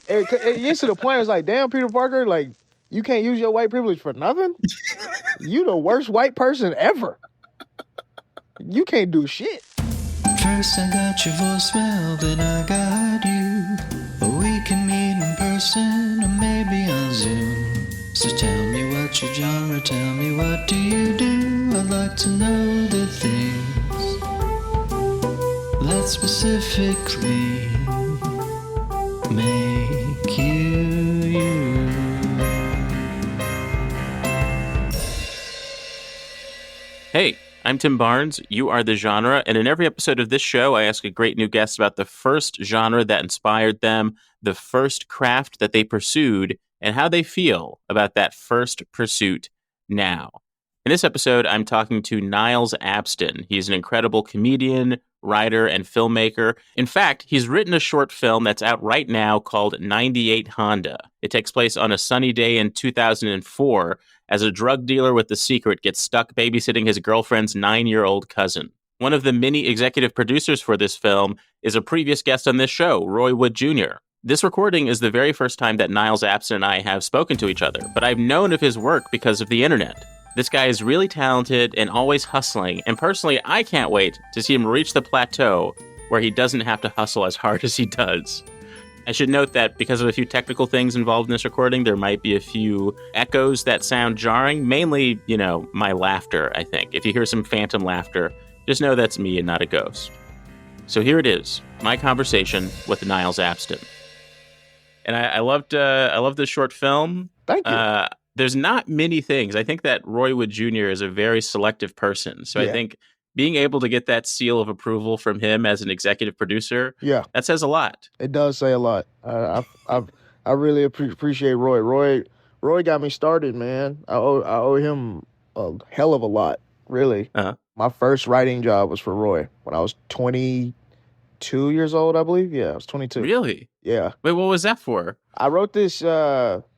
It gets to the point. It's like, damn, Peter Parker, like you can't use your white privilege for nothing. You the worst white person ever. You can't do shit. First I got your voicemail, then I got you. We can meet in person or maybe on Zoom. So tell me what's your genre, tell me what do you do. I'd like to know the things that specifically make you you. Hey, I'm Tim Barnes. You are the genre, and in every episode of this show, I ask a great new guest about the first genre that inspired them, the first craft that they pursued, and how they feel about that first pursuit now. In this episode, I'm talking to Niles Abston. He's an incredible comedian, writer, and filmmaker. In fact, he's written a short film that's out right now called 98 Honda. It takes place on a sunny day in 2004 as a drug dealer with The Secret gets stuck babysitting his girlfriend's 9-year-old cousin. One of the many executive producers for this film is a previous guest on this show, Roy Wood Jr. This recording is the very first time that Niles Abston and I have spoken to each other, but I've known of his work because of the internet. This guy is really talented and always hustling, and personally, I can't wait to see him reach the plateau where he doesn't have to hustle as hard as he does. I should note that because of a few technical things involved in this recording, there might be a few echoes that sound jarring, mainly, my laughter, I think. If you hear some phantom laughter, just know that's me and not a ghost. So here it is, my conversation with Niles Abston. And I loved this short film. Thank you. There's not many things. I think that Roy Wood Jr. is a very selective person. So yeah. I think being able to get that seal of approval from him as an executive producer, that says a lot. It does say a lot. I really appreciate Roy. Roy got me started, man. I owe him a hell of a lot, really. Uh-huh. My first writing job was for Roy when I was 22 years old, I believe. Yeah, I was 22. Really? Yeah. Wait, what was that for? I wrote this.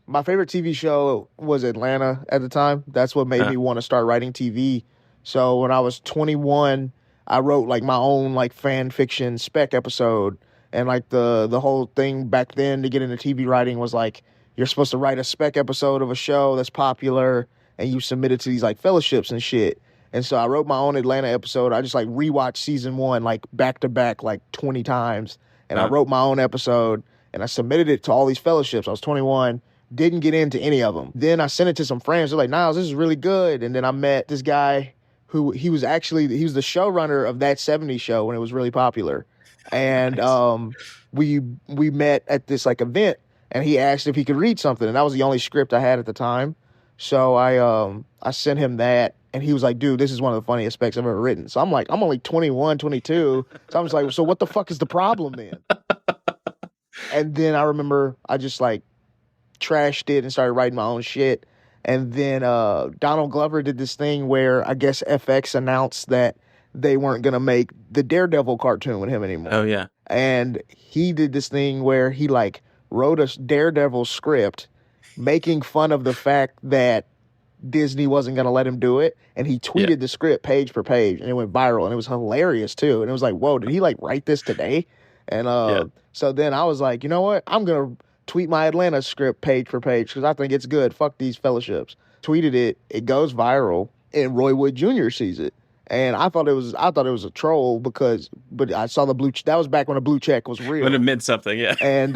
My favorite TV show was Atlanta at the time. That's what made me want to start writing TV. So when I was 21, I wrote like my own like fan fiction spec episode. And like the whole thing back then to get into TV writing was like, you're supposed to write a spec episode of a show that's popular and you submit it to these like fellowships and shit. And so I wrote my own Atlanta episode. I just like rewatched season 1 like back to back like 20 times. And I wrote my own episode and I submitted it to all these fellowships. I was 21. Didn't get into any of them. Then I sent it to some friends. They're like, Niles, this is really good. And then I met this guy who he was the showrunner of That 70s Show when it was really popular. And we met at this like event and he asked if he could read something. And that was the only script I had at the time. So I sent him that and he was like, dude, this is one of the funniest specs I've ever written. So I'm like, I'm only 21, 22. So I'm just like, so what the fuck is the problem then? And then I remember I just like trashed it and started writing my own shit. And then Donald Glover did this thing where I guess FX announced that they weren't going to make the Daredevil cartoon with him anymore. Oh, yeah. And he did this thing where he like wrote a Daredevil script making fun of the fact that Disney wasn't going to let him do it. And he tweeted the script page per page and it went viral and it was hilarious too. And it was like, whoa, did he like write this today? And so then I was like, you know what? I'm going to tweet my Atlanta script page per page because I think it's good. Fuck these fellowships. Tweeted it. It goes viral, and Roy Wood Jr. sees it. And I thought it was a troll but I saw the blue. That was back when the blue check was real. When it meant something, yeah. And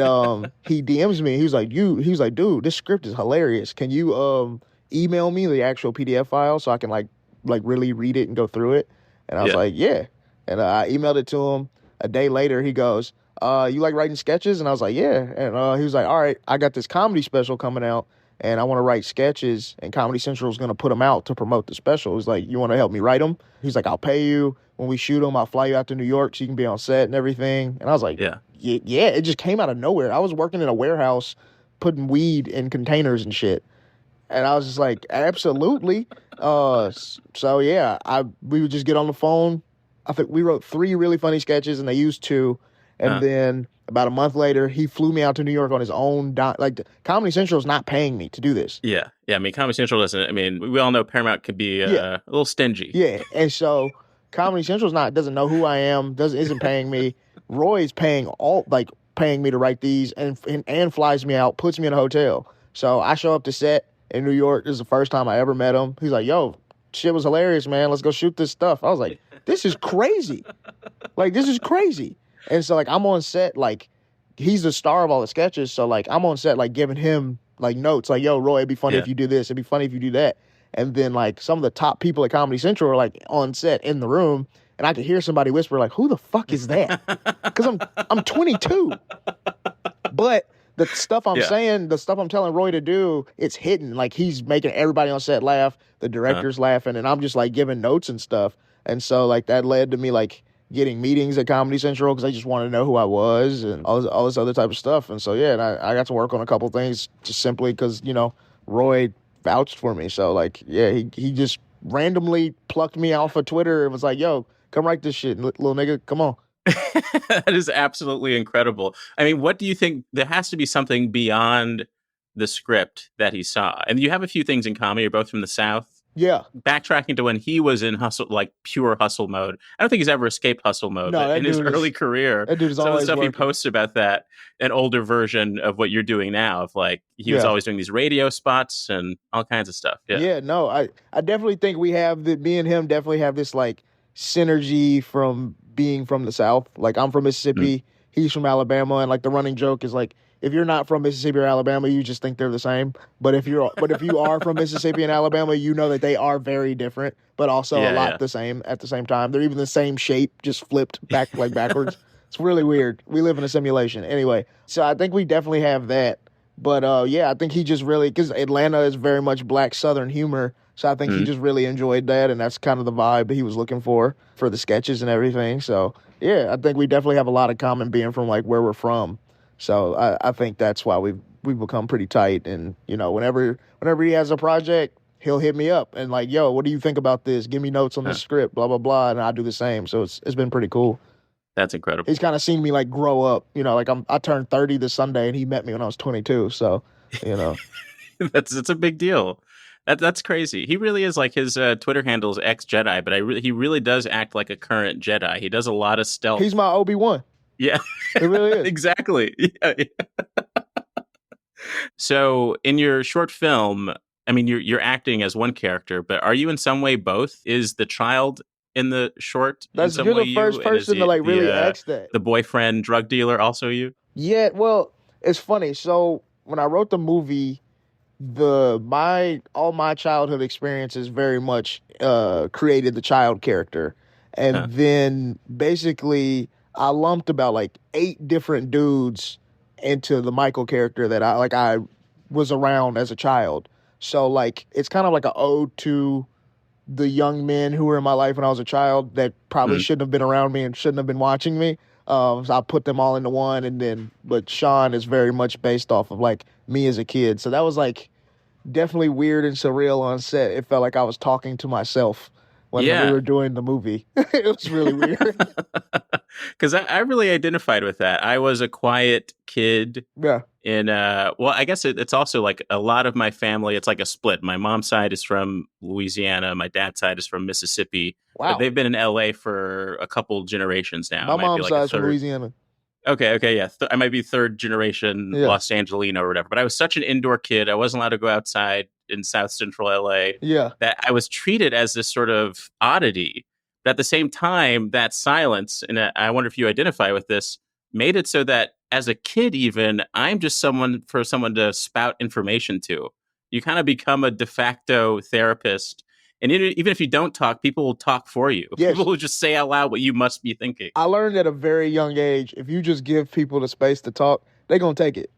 he DMs me. He was like, dude, this script is hilarious. Can you email me the actual PDF file so I can like really read it and go through it? And I was like, yeah. And I emailed it to him. A day later, he goes, you like writing sketches? And I was like, yeah. And he was like, all right, I got this comedy special coming out and I want to write sketches and Comedy Central is going to put them out to promote the special. He's like, you want to help me write them? He's like, I'll pay you when we shoot them. I'll fly you out to New York so you can be on set and everything. And I was like, yeah, it just came out of nowhere. I was working in a warehouse putting weed in containers and shit. And I was just like, absolutely. So yeah, we would just get on the phone. I think we wrote 3 really funny sketches and they used 2. And then about a month later, he flew me out to New York on his own. Comedy Central is not paying me to do this. Yeah. I mean, Comedy Central doesn't. I mean, we all know Paramount can be a little stingy. Yeah, and so Comedy Central's doesn't know who I am, isn't paying me. Roy's paying paying me to write these and flies me out, puts me in a hotel. So I show up to set in New York. This is the first time I ever met him. He's like, yo, shit was hilarious, man. Let's go shoot this stuff. I was like, this is crazy. Like, this is crazy. And so, like, I'm on set, like, he's the star of all the sketches. So, like, I'm on set, like, giving him, like, notes. Like, yo, Roy, it'd be funny if you do this. It'd be funny if you do that. And then, like, some of the top people at Comedy Central are, like, on set in the room. And I could hear somebody whisper, like, who the fuck is that? Because I'm 22. But the stuff I'm saying, the stuff I'm telling Roy to do, it's hidden. Like, he's making everybody on set laugh. The director's laughing. And I'm just, like, giving notes and stuff. And so, like, that led to me, like, getting meetings at Comedy Central because I just wanted to know who I was and all this other type of stuff. And so, yeah, and I got to work on a couple things just simply because, you know, Roy vouched for me. So, like, yeah, he just randomly plucked me off of Twitter and was like, yo, come write this shit, little nigga, come on. That is absolutely incredible. I mean, what do you think? There has to be something beyond the script that he saw. And you have a few things in common. You're both from the South. Yeah. Backtracking to when he was in hustle, like pure hustle mode. I don't think he's ever escaped hustle mode. No, but in his early career, that dude is some of the stuff working. He posts about that, an older version of what you're doing now, of like, he was always doing these radio spots and all kinds of stuff. Yeah, no, I definitely think me and him definitely have this like synergy from being from the South. Like, I'm from Mississippi, he's from Alabama, and like the running joke is like, if you're not from Mississippi or Alabama, you just think they're the same. But if you are from Mississippi and Alabama, you know that they are very different, but also a lot the same at the same time. They're even the same shape, just flipped back like backwards. It's really weird. We live in a simulation. Anyway, so I think we definitely have that. But yeah, I think he just really, because Atlanta is very much black Southern humor. So I think he just really enjoyed that, and that's kind of the vibe he was looking for the sketches and everything. So yeah, I think we definitely have a lot of common being from like where we're from. So I think that's why we've become pretty tight. And, you know, whenever he has a project, he'll hit me up and like, yo, what do you think about this? Give me notes on the script, blah, blah, blah. And I do the same. So it's been pretty cool. That's incredible. He's kind of seen me like grow up, you know, like I turned 30 this Sunday and he met me when I was 22. So, you know, that's a big deal. That's crazy. He really is like, his Twitter handle is ex-Jedi, but he really does act like a current Jedi. He does a lot of stealth. He's my Obi-Wan. Yeah, it really is. Exactly. Yeah. So in your short film, I mean, you're acting as one character, but are you in some way both? Is the child in the short? You're the first person to like really ask that. The boyfriend drug dealer also you? Yeah, well, it's funny. So when I wrote the movie, all my childhood experiences very much created the child character, and then basically I lumped about like 8 different dudes into the Michael character that I was around as a child. So like it's kind of like an ode to the young men who were in my life when I was a child that probably shouldn't have been around me and shouldn't have been watching me. So I put them all into one, but Sean is very much based off of like me as a kid. So that was like definitely weird and surreal on set. It felt like I was talking to myself when we were doing the movie. It was really weird. Because I really identified with that. I was a quiet kid. Yeah. Well, I guess it's also like a lot of my family, it's like a split. My mom's side is from Louisiana. My dad's side is from Mississippi. Wow. But they've been in LA for a couple generations now. My mom's side is from Louisiana. Okay, yeah. I might be third generation Los Angelino or whatever. But I was such an indoor kid. I wasn't allowed to go outside in South Central LA. Yeah. That I was treated as this sort of oddity. But at the same time, that silence, and I wonder if you identify with this, made it so that as a kid even, I'm just someone to spout information to. You kind of become a de facto therapist. And even if you don't talk, people will talk for you. Yes. People will just say out loud what you must be thinking. I learned at a very young age, if you just give people the space to talk, they're going to take it.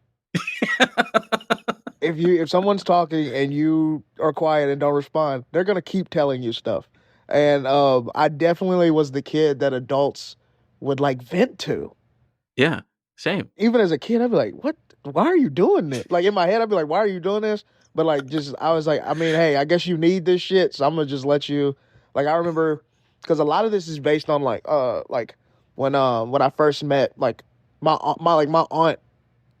If someone's talking and you are quiet and don't respond, they're going to keep telling you stuff. And I definitely was the kid that adults would like vent to. Yeah, same. Even as a kid, I'd be like, what? Why are you doing this? Like in my head, I'd be like, why are you doing this? But like, I was like, I mean, hey, I guess you need this shit, so I'm gonna just let you. Like, I remember, because a lot of this is based on like when I first met like my aunt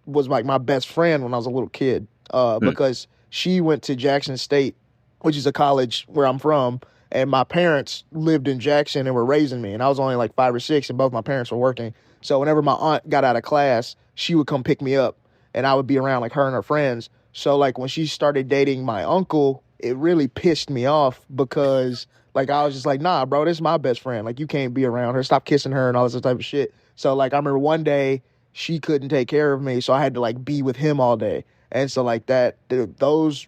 was like my best friend when I was a little kid, because she went to Jackson State, which is a college where I'm from, and my parents lived in Jackson and were raising me, and I was only like 5 or 6, and both my parents were working. So whenever my aunt got out of class, she would come pick me up, and I would be around like her and her friends. So like when she started dating my uncle, it really pissed me off because like I was just like, nah, bro, this is my best friend. Like you can't be around her. Stop kissing her and all this type of shit. So like I remember one day she couldn't take care of me, so I had to like be with him all day. And so like those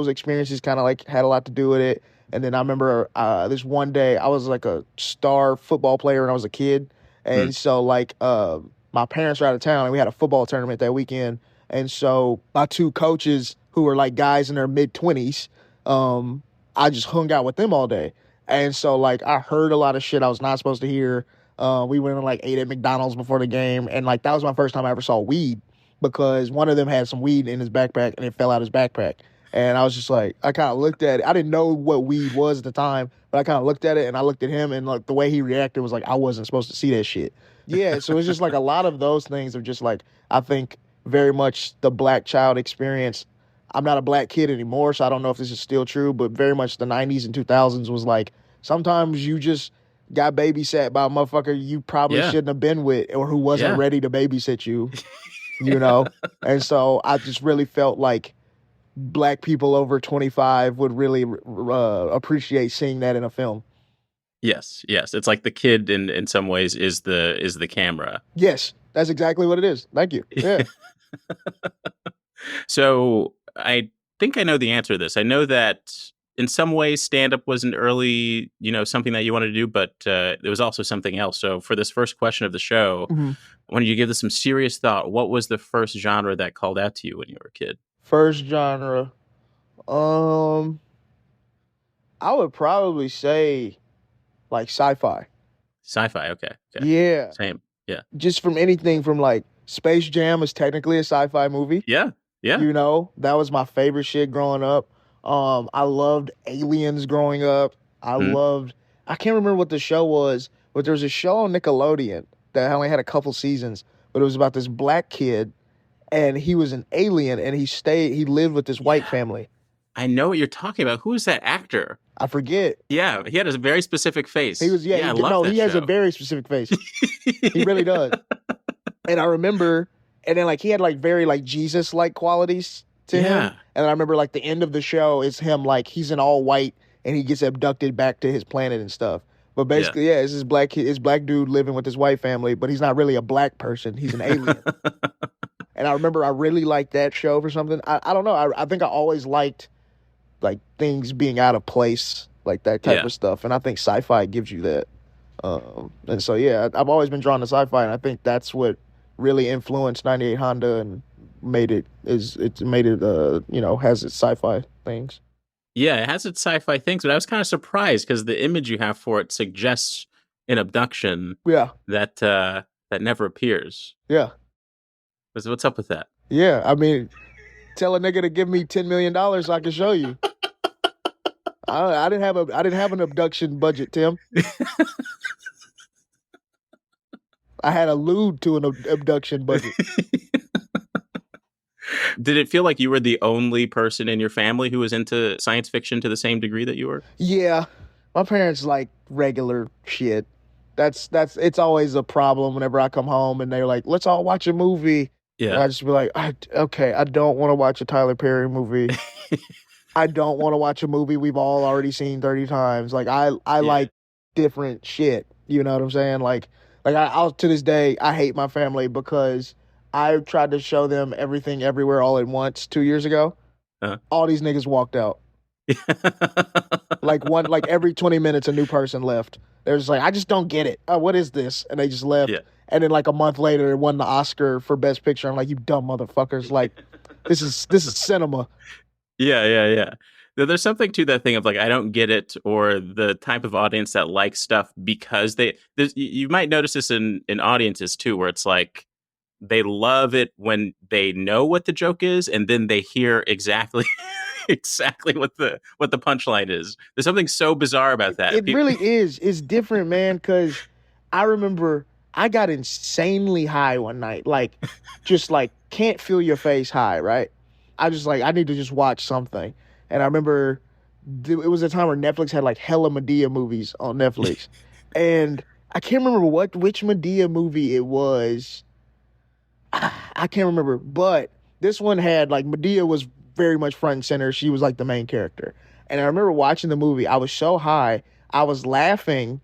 experiences kind of like had a lot to do with it. And then I remember this one day I was like a star football player when I was a kid. And so like my parents were out of town and we had a football tournament that weekend. And so my two coaches who were like guys in their mid-20s, I just hung out with them all day. And so like I heard a lot of shit I was not supposed to hear. We went and like ate at McDonald's before the game. And like that was my first time I ever saw weed because one of them had some weed in his backpack and it fell out his backpack. And I was just like, I kind of looked at it. I didn't know what weed was at the time, but I kind of looked at it and I looked at him and like the way he reacted was like, I wasn't supposed to see that shit. Yeah. So it's just like a lot of those things are just like, I think very much the black child experience. I'm not a black kid anymore, so I don't know if this is still true, but very much the 90s and 2000s was like, sometimes you just got babysat by a motherfucker you probably shouldn't have been with or who wasn't ready to babysit you, you know? And so I just really felt like black people over 25 would really appreciate seeing that in a film. Yes. It's like the kid in some ways is the camera. Yes, that's exactly what it is. Thank you. Yeah. So I think I know the answer to this. I know that in some ways stand-up was an early, something that you wanted to do, but there was also something else. So for this first question of the show, I wanted you to give this some serious thought. What was the first genre that called out to you when you were a kid? First genre, I would probably say like sci-fi. Sci-fi, okay. Yeah. Same, yeah. Just from anything from like Space Jam is technically a sci-fi movie. Yeah. That was my favorite shit growing up. I loved Aliens growing up. I can't remember what the show was, but there was a show on Nickelodeon that only had a couple seasons, but it was about this black kid and he was an alien and he lived with this white family. I know what you're talking about. Who is that actor? I forget. Yeah, he had a very specific face. He was, he has a very specific face. He really does. And I remember, and then like he had like very like Jesus-like qualities to him. And I remember like the end of the show is him like he's in all white and he gets abducted back to his planet and stuff. But basically, it's this black kid, this black dude living with his white family, but he's not really a black person. He's an alien. And I remember I really liked that show for something. I don't know. I think I always liked like things being out of place, like that type of stuff. And I think sci-fi gives you that. And so, I've always been drawn to sci-fi. And I think that's what really influenced 98 Honda and made it has its sci-fi things. Yeah, it has its sci-fi things, but I was kind of surprised because the image you have for it suggests an abduction that never appears. Yeah. What's up with that? Yeah, I mean, tell a nigga to give me $10 million so I can show you. I didn't have an abduction budget, Tim. I had allude to an abduction budget. Did it feel like you were the only person in your family who was into science fiction to the same degree that you were? Yeah, my parents like regular shit. It's always a problem whenever I come home and they're like, "Let's all watch a movie." Yeah, and I just be like, I don't want to watch a Tyler Perry movie. I don't want to watch a movie we've all already seen 30 times. Like I like different shit. You know what I'm saying? Like I'll to this day I hate my family because I tried to show them Everything Everywhere All at Once 2 years ago. All these niggas walked out. like every 20 minutes a new person left. They're just like, I just don't get it. Oh, what is this? And they just left. Yeah. And then like a month later, it won the Oscar for Best Picture. I'm like, you dumb motherfuckers! Like, this is cinema. Yeah. There's something to that thing of like, I don't get it, or the type of audience that likes stuff because you might notice this in audiences too, where it's like they love it when they know what the joke is, and then they hear exactly what the punchline is. There's something so bizarre about that. It really is. It's different, man. Because I remember I got insanely high one night, like just like can't feel your face high, right? I just like I need to just watch something, and I remember it was a time where Netflix had like hella Medea movies on Netflix, and I can't remember which Medea movie it was. I can't remember, but this one had like Medea was very much front and center. She was like the main character. And I remember watching the movie. I was so high. I was laughing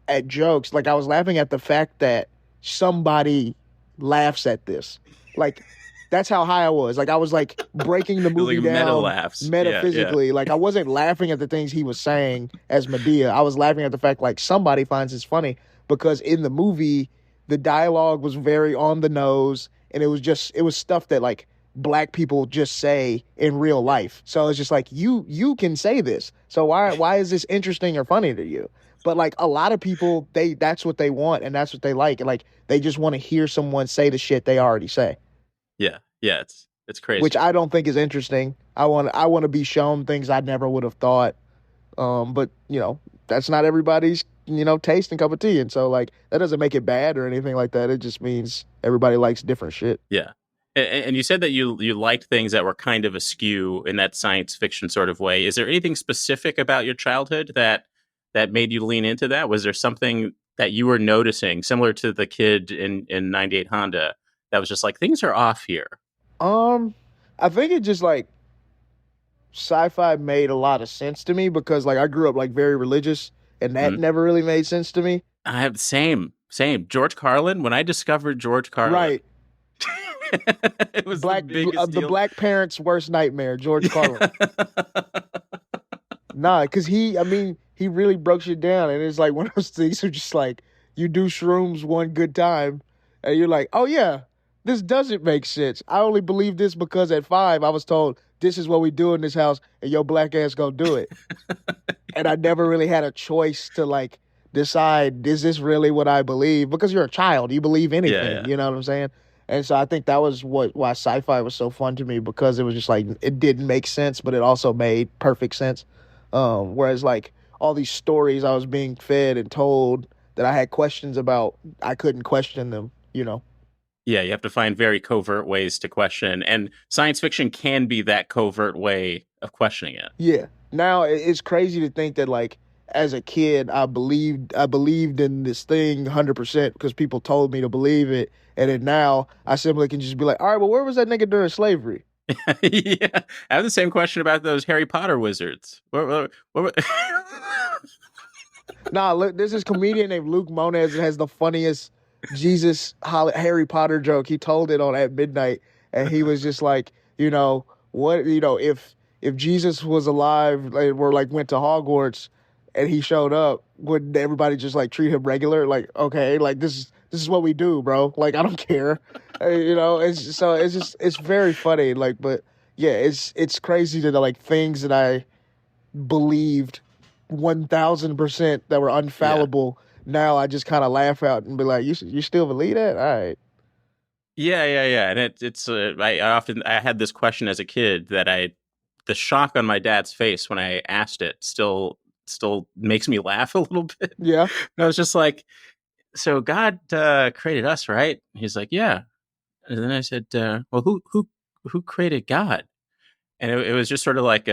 at jokes. Like I was laughing at the fact that somebody laughs at this. Like that's how high I was. Like I was like breaking the movie like meta down laughs. metaphysically. Like I wasn't laughing at the things he was saying as Medea. I was laughing at the fact like somebody finds this funny because in the movie the dialogue was very on the nose and it was stuff that like black people just say in real life. So it's just like you can say this. So why is this interesting or funny to you? But like a lot of people, that's what they want and that's what they like. And like they just want to hear someone say the shit they already say. Yeah, it's crazy. Which I don't think is interesting. I want to be shown things I never would have thought. But you know, that's not everybody's, you know, taste and cup of tea. And so like that doesn't make it bad or anything like that. It just means everybody likes different shit. Yeah. And you said that you liked things that were kind of askew in that science fiction sort of way. Is there anything specific about your childhood that made you lean into that? Was there something that you were noticing, similar to the kid in 98 Honda, that was just like, things are off here? I think it just like sci-fi made a lot of sense to me because like I grew up like very religious and that never really made sense to me. I have same. George Carlin, when I discovered George Carlin. Right. It was the black parents' worst nightmare, George Carlin. Nah, because he really broke shit down. And it's like one of those things where just like, you do shrooms one good time and you're like, oh yeah, this doesn't make sense. I only believe this because at 5, I was told this is what we do in this house and your black ass go do it. And I never really had a choice to like decide, is this really what I believe? Because you're a child, you believe anything, you know what I'm saying? And so I think that was why sci-fi was so fun to me because it was just like, it didn't make sense, but it also made perfect sense. Whereas like all these stories I was being fed and told that I had questions about, I couldn't question them, you know? Yeah, you have to find very covert ways to question. And science fiction can be that covert way of questioning it. Yeah. Now it's crazy to think that like, as a kid, I believed in this thing 100% because people told me to believe it. And then now I simply can just be like, all right, well, where was that nigga during slavery? Yeah, I have the same question about those Harry Potter wizards. Nah, look, there's this comedian named Luke Mones that has the funniest Harry Potter joke. He told it on At Midnight, and he was just like, you know, what, you know, if Jesus was alive or like went to Hogwarts and he showed up, would everybody just like treat him regular? Like, okay, like this is what we do, bro. Like, I don't care. You know, it's very funny. Like, but yeah, it's crazy that like things that I believed 1000% that were unfallible. Yeah. Now I just kind of laugh out and be like, you still believe that? All right. Yeah. And it's I had this question as a kid that the shock on my dad's face when I asked it still makes me laugh a little bit. Yeah. And I was just like, so God created us, right? He's like, yeah. And then I said, well, who created God? And it was just sort of like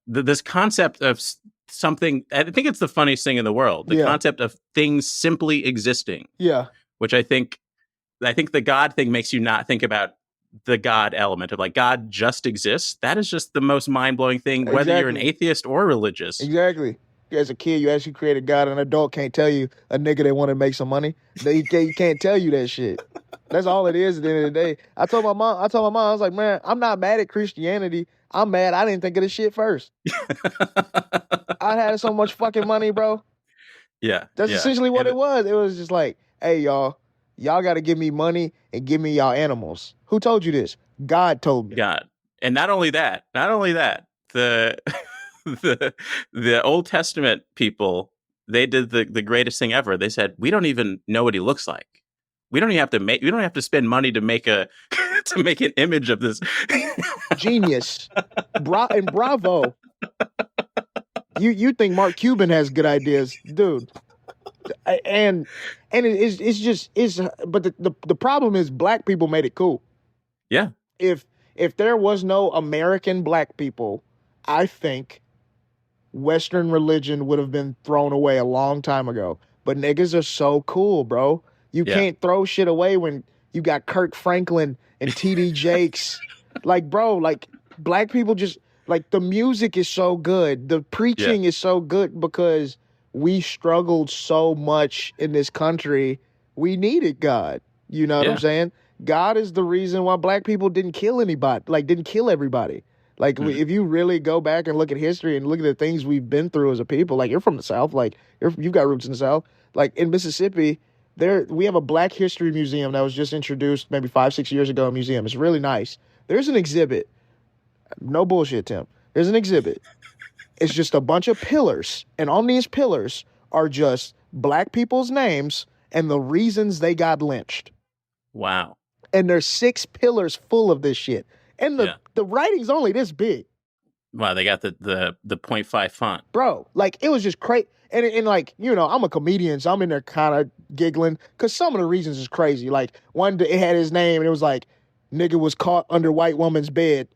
this concept of something. I think it's the funniest thing in the world. The concept of things simply existing. Yeah. Which I think the God thing makes you not think about the God element of like God just exists. That is just the most mind-blowing thing, whether you're an atheist or religious. Exactly. As a kid, you actually created God. An adult can't tell you a nigga that want to make some money. He can't tell you that shit. That's all it is at the end of the day. I told my mom, I was like, man, I'm not mad at Christianity. I'm mad I didn't think of this shit first. I had so much fucking money, bro. Yeah. That's essentially what it was. It was just like, hey, y'all got to give me money and give me y'all animals. Who told you this? God told me. God. And not only that, the the Old Testament people, they did the greatest thing ever. They said, we don't even know what he looks like. We don't have to spend money to make an image of this. Genius. Bravo. You think Mark Cuban has good ideas, dude. And but the problem is black people made it cool. Yeah. If there was no American black people, I think Western religion would have been thrown away a long time ago. but niggas are so cool, bro. You can't throw shit away when you got Kirk Franklin and TD Jakes. Like, bro, like black people just like the music is so good. The preaching is so good because we struggled so much in this country. We needed God. You know what I'm saying? God is the reason why black people didn't kill anybody, like didn't kill everybody. Like if you really go back and look at history and look at the things we've been through as a people, like you're from the South, like you've got roots in the South. Like in Mississippi, we have a Black History Museum that was just introduced maybe 5-6 years ago. A museum. It's really nice. There's an exhibit. No bullshit, Tim. There's an exhibit. It's just a bunch of pillars, and on these pillars are just black people's names and the reasons they got lynched. Wow. And there's 6 pillars full of this shit. And the writing's only this big. Wow, they got the 0.5 font. Bro, like, it was just crazy. And like, you know, I'm a comedian, so I'm in there kind of giggling, because some of the reasons is crazy. Like, one, it had his name, and it was like, nigga was caught under white woman's bed.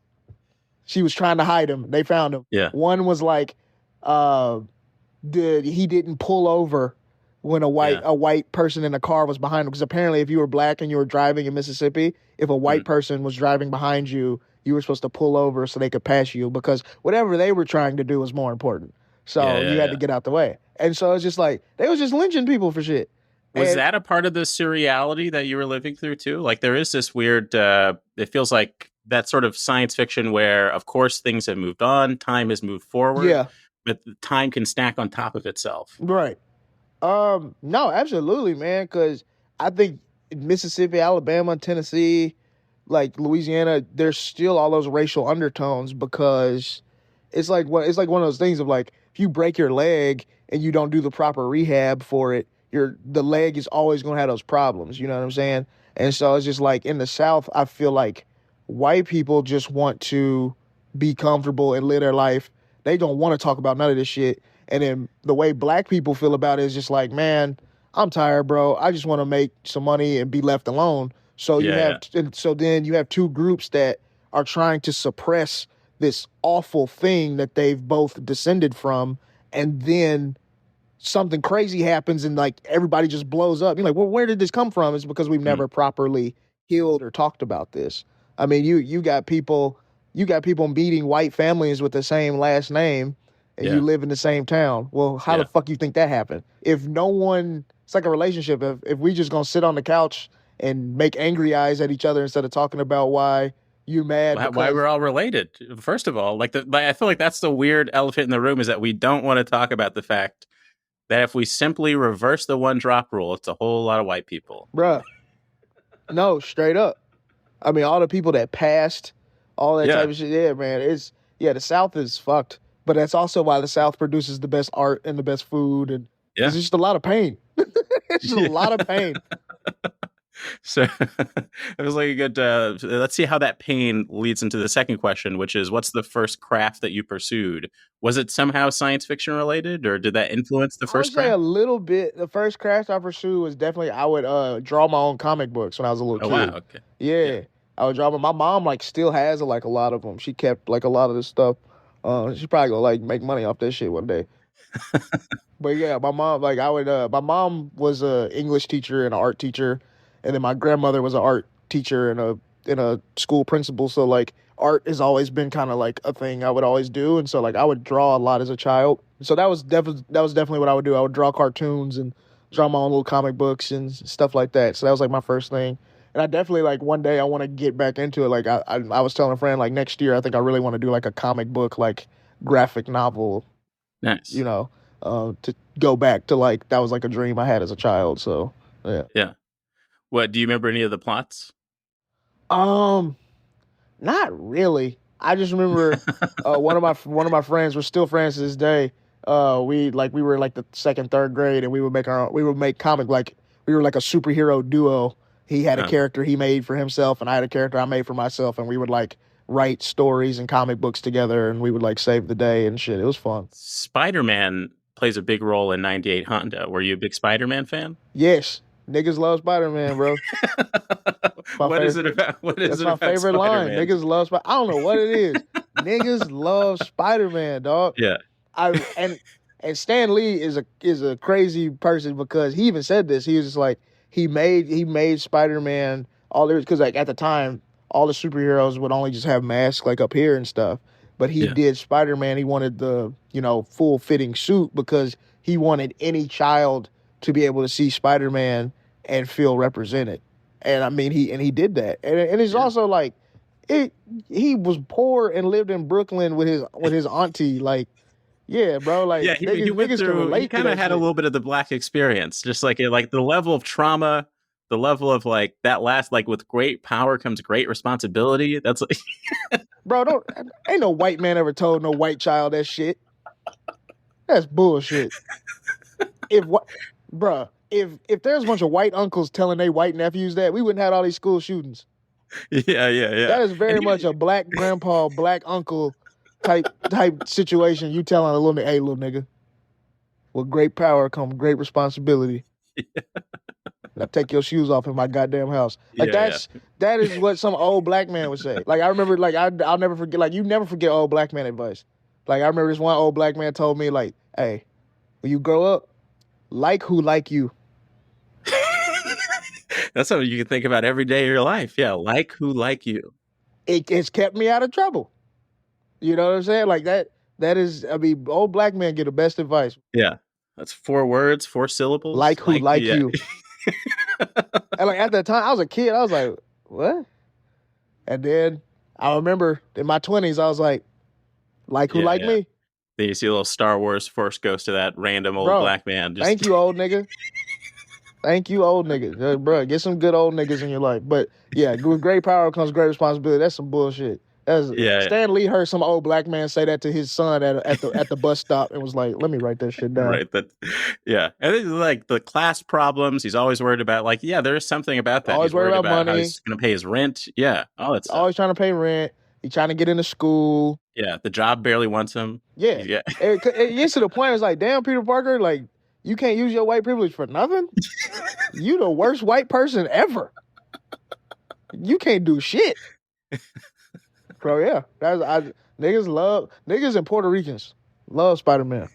She was trying to hide him. They found him. Yeah. One was like, he didn't pull over when a white person in a car was behind him. Because apparently if you were black and you were driving in Mississippi, if a white person was driving behind you, you were supposed to pull over so they could pass you, because whatever they were trying to do was more important. So you had to get out the way. And so it's just like, they was just lynching people for shit. Was that a part of the surreality that you were living through too? Like there is this weird, it feels like that sort of science fiction where, of course, things have moved on, time has moved forward, but time can stack on top of itself. Right. No, absolutely, man, because I think Mississippi, Alabama, Tennessee, like Louisiana, there's still all those racial undertones, because it's like one of those things of like, if you break your leg and you don't do the proper rehab for it, the leg is always going to have those problems. You know what I'm saying? And so it's just like in the South, I feel like white people just want to be comfortable and live their life. They don't want to talk about none of this shit. And then the way black people feel about it is just like, man, I'm tired, bro. I just want to make some money and be left alone. So then you have two groups that are trying to suppress this awful thing that they've both descended from, and then something crazy happens and like everybody just blows up. You're like, well, where did this come from? It's because we've never properly healed or talked about this. I mean, you got people meeting white families with the same last name, and you live in the same town. Well, how the fuck you think that happened? It's like a relationship. If we just gonna sit on the couch and make angry eyes at each other instead of talking about why you're mad. Why we're all related. First of all, I feel like that's the weird elephant in the room, is that we don't want to talk about the fact that if we simply reverse the one drop rule, it's a whole lot of white people. Bruh. No, straight up. I mean, all the people that passed, all that type of shit. Yeah, man. The South is fucked. But that's also why the South produces the best art and the best food. And it's just a lot of pain. It's just a lot of pain. So it was like a good, let's see how that pain leads into the second question, which is, what's the first craft that you pursued? Was it somehow science fiction related, or did that influence the first craft? I would say a little bit. The first craft I pursued was definitely, I would draw my own comic books when I was a little kid. Wow, okay. Yeah. I would draw my mom like still has like a lot of them. She kept like a lot of this stuff. She probably gonna like make money off that shit one day. But yeah, my mom, like my mom was a English teacher and an art teacher. And then my grandmother was an art teacher and a school principal. So like art has always been kind of like a thing I would always do. And so like I would draw a lot as a child. So that was definitely what I would do. I would draw cartoons and draw my own little comic books and stuff like that. So that was like my first thing. And I definitely like one day I want to get back into it. Like I was telling a friend, like next year I think I really want to do like a comic book, like graphic novel. Nice. You know, to go back to like, that was like a dream I had as a child. So yeah. Yeah. What, do you remember any of the plots? Not really. I just remember one of my friends, we're still friends to this day. We were like the second, third grade, and we would make comic, like we were like a superhero duo. He had a character he made for himself, and I had a character I made for myself, and we would like write stories and comic books together, and we would like save the day and shit. It was fun. Spider-Man plays a big role in 98 Honda. Were you a big Spider-Man fan? Yes. Niggas love Spider-Man, bro. What is it about? That's my favorite line. Niggas love Spider-Man. I don't know what it is. Niggas love Spider-Man, dog. Yeah. And And Stan Lee is a crazy person because he even said this. He was just like he made Spider-Man all there because like at the time all the superheroes would only just have masks like up here and stuff. But he did Spider-Man. He wanted the full fitting suit because he wanted any child to be able to see Spider-Man and feel represented. And I mean he did that. And it's also like he was poor and lived in Brooklyn with his auntie like. Yeah, bro. Like, he went niggas can through. relate He kind of had a little bit of the black experience, just like the level of trauma, the level of like that last like with great power comes great responsibility. That's like, bro. Ain't no white man ever told no white child that shit. That's bullshit. If there's a bunch of white uncles telling their white nephews that, we wouldn't have all these school shootings. Yeah. That is very much a black grandpa, black uncle type situation. You telling a little nigga, hey, little nigga, with great power comes great responsibility. Yeah. Now take your shoes off in my goddamn house. Like that is what some old black man would say. Like I remember, like I'll never forget. Like you never forget old black man advice. Like I remember this one old black man told me, like, hey, when you grow up, like who like you. That's something you can think about every day of your life. Yeah, like who like you. It's kept me out of trouble. You know what I'm saying? Like that is, I mean, old black men get the best advice. Yeah. That's 4 words, 4 syllables. Like who like you. And like at that time, I was a kid. I was like, what? And then I remember in my 20s, I was like who like me? Then you see a little Star Wars Force goes to that random old black man. Thank you, old nigga. Thank you, old nigga. Bro, get some good old niggas in your life. But yeah, with great power comes great responsibility. That's some bullshit. Stan Lee heard some old black man say that to his son at the bus stop and was like, let me write that shit down. Right. And then like the class problems, he's always worried about like, there is something about that. Always he's worried about money. how he's going to pay his rent. Yeah. All that stuff. Always trying to pay rent. He's trying to get into school. Yeah. The job barely wants him. Yeah. It gets to the point, it's like, damn, Peter Parker, like, you can't use your white privilege for nothing? You the worst white person ever. You can't do shit. Bro, yeah. Niggas and Puerto Ricans love Spider-Man.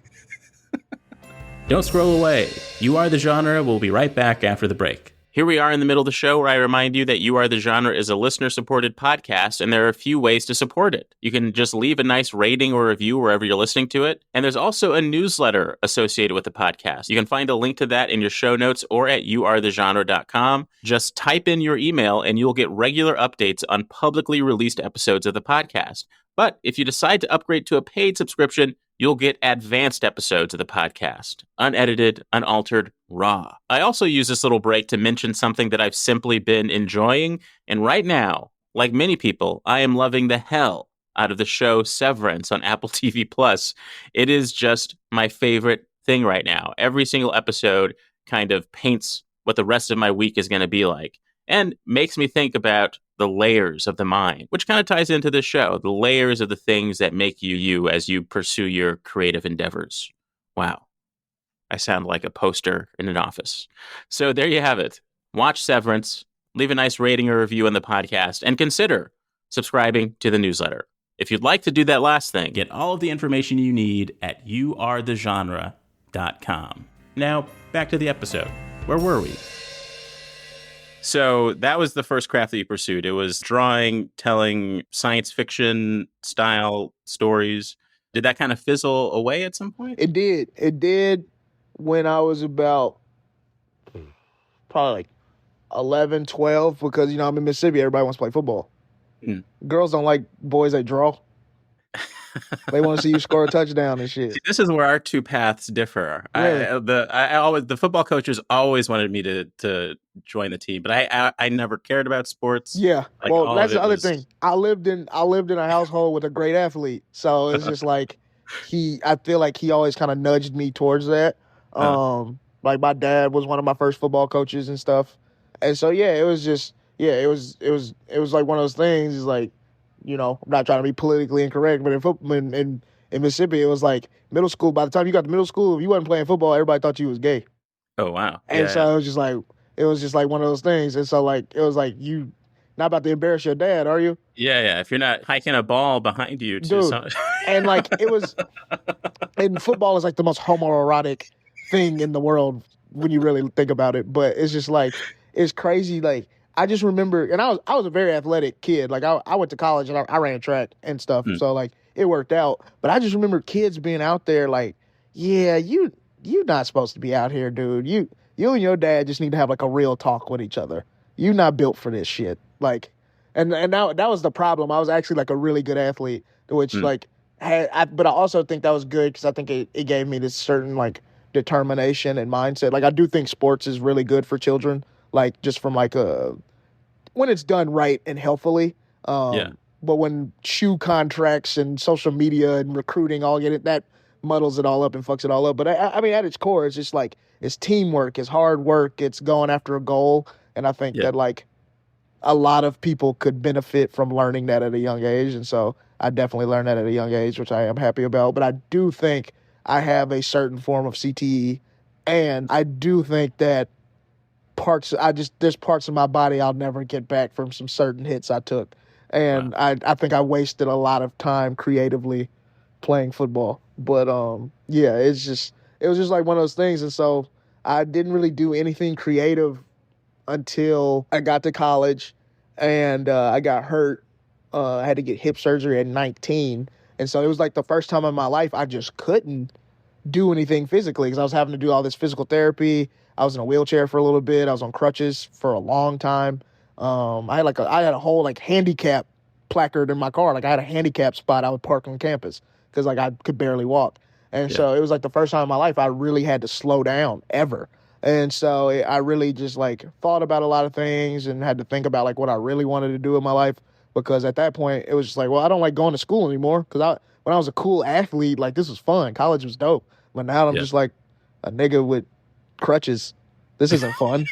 Don't scroll away. You Are the Genre. We'll be right back after the break. Here we are in the middle of the show where I remind you that You Are the Genre is a listener-supported podcast, and there are a few ways to support it. You can just leave a nice rating or review wherever you're listening to it, and there's also a newsletter associated with the podcast. You can find a link to that in your show notes or at youarethegenre.com. Just type in your email, and you'll get regular updates on publicly released episodes of the podcast. But if you decide to upgrade to a paid subscription, you'll get advanced episodes of the podcast, unedited, unaltered, raw. I also use this little break to mention something that I've simply been enjoying. And right now, like many people, I am loving the hell out of the show Severance on Apple TV Plus. It is just my favorite thing right now. Every single episode kind of paints what the rest of my week is going to be like and makes me think about the layers of the mind, which kind of ties into this show, the layers of the things that make you you as you pursue your creative endeavors. Wow. I sound like a poster in an office. So there you have it. Watch Severance, leave a nice rating or review on the podcast, and consider subscribing to the newsletter. If you'd like to do that last thing, get all of the information you need at youarethegenre.com. Now, back to the episode. Where were we? So that was the first craft that you pursued. It was drawing, telling science fiction style stories. Did that kind of fizzle away at some point? It did. It did when I was about probably like 11, 12, because, I'm in Mississippi. Everybody wants to play football. Girls don't like boys that draw. They want to see you score a touchdown and shit. See, this is where our two paths differ. Really? The football coaches always wanted me to join the team, but I never cared about sports. Yeah, like, well, that's the other thing. I lived in a household with a great athlete, so it's just like I feel like he always kind of nudged me towards that. Like my dad was one of my first football coaches and stuff, and so it was like one of those things. Is like, I'm not trying to be politically incorrect, but in Mississippi, it was like middle school. By the time you got to middle school, if you wasn't playing football, everybody thought you was gay. Oh wow! And so it was just like one of those things. And so like it was like you not about to embarrass your dad, are you? Yeah. If you're not hiking a ball behind you to Dude. some. And like it was, and football is like the most homoerotic thing in the world when you really think about it. But it's just like it's crazy. Like I just remember, and I was a very athletic kid. Like I went to college and I ran track and stuff, so like it worked out. But I just remember kids being out there like, yeah, you not supposed to be out here, dude. You and your dad just need to have like a real talk with each other. You not built for this shit. Like, and that was the problem. I was actually like a really good athlete, which like. But I also think that was good because I think it gave me this certain like determination and mindset. Like I do think sports is really good for children, like just from like when it's done right and healthfully. But when shoe contracts and social media and recruiting all get it, that muddles it all up and fucks it all up. But I mean, at its core, it's just like it's teamwork, it's hard work, it's going after a goal, and I think that like a lot of people could benefit from learning that at a young age, and so I definitely learned that at a young age, which I am happy about. But I do think I have a certain form of CTE, and I do think that there's parts of my body I'll never get back from some certain hits I took, and I think I wasted a lot of time creatively playing football. But it was just like one of those things, and so I didn't really do anything creative until I got to college, and I got hurt. I had to get hip surgery at 19. And so it was like the first time in my life I just couldn't do anything physically because I was having to do all this physical therapy. I was in a wheelchair for a little bit. I was on crutches for a long time. I had a whole like handicap placard in my car. Like I had a handicap spot I would park on campus because like I could barely walk. And so it was like the first time in my life I really had to slow down ever. And so I really just like thought about a lot of things and had to think about like what I really wanted to do in my life. Because at that point, it was just like, well, I don't like going to school anymore. Because when I was a cool athlete, like, this was fun. College was dope. But now I'm just like a nigga with crutches. This isn't fun.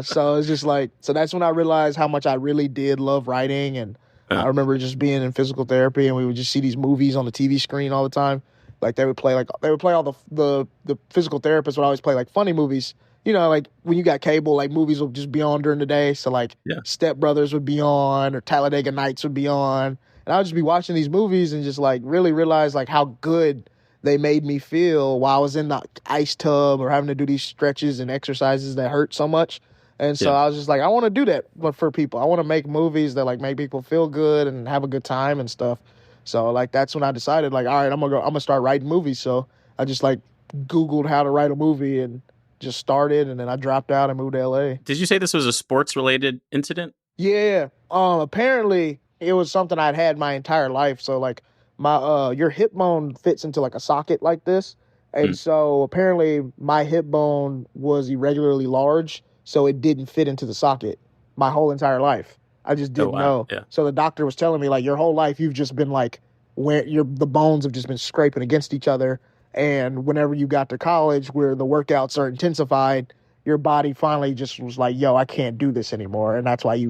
So it's just like, so that's when I realized how much I really did love writing. And I remember just being in physical therapy, and we would just see these movies on the TV screen all the time. Like, they would play all the physical therapists would always play, like, funny movies. You know, like when you got cable, like movies would just be on during the day. So like Step Brothers would be on, or Talladega Nights would be on. And I would just be watching these movies and just like really realize like how good they made me feel while I was in the ice tub or having to do these stretches and exercises that hurt so much. And so I was just like, I want to do that for people. I want to make movies that like make people feel good and have a good time and stuff. So like that's when I decided like, all right, I'm gonna start writing movies. So I just like Googled how to write a movie and just started, and then I dropped out and moved to LA. Did you say this was a sports-related incident? Yeah. Apparently it was something I'd had my entire life. So like my your hip bone fits into like a socket like this. And so apparently my hip bone was irregularly large, so it didn't fit into the socket my whole entire life. I just didn't know. Yeah. So the doctor was telling me like your whole life you've just been like the bones have just been scraping against each other. And whenever you got to college where the workouts are intensified, your body finally just was like, yo, I can't do this anymore. And that's why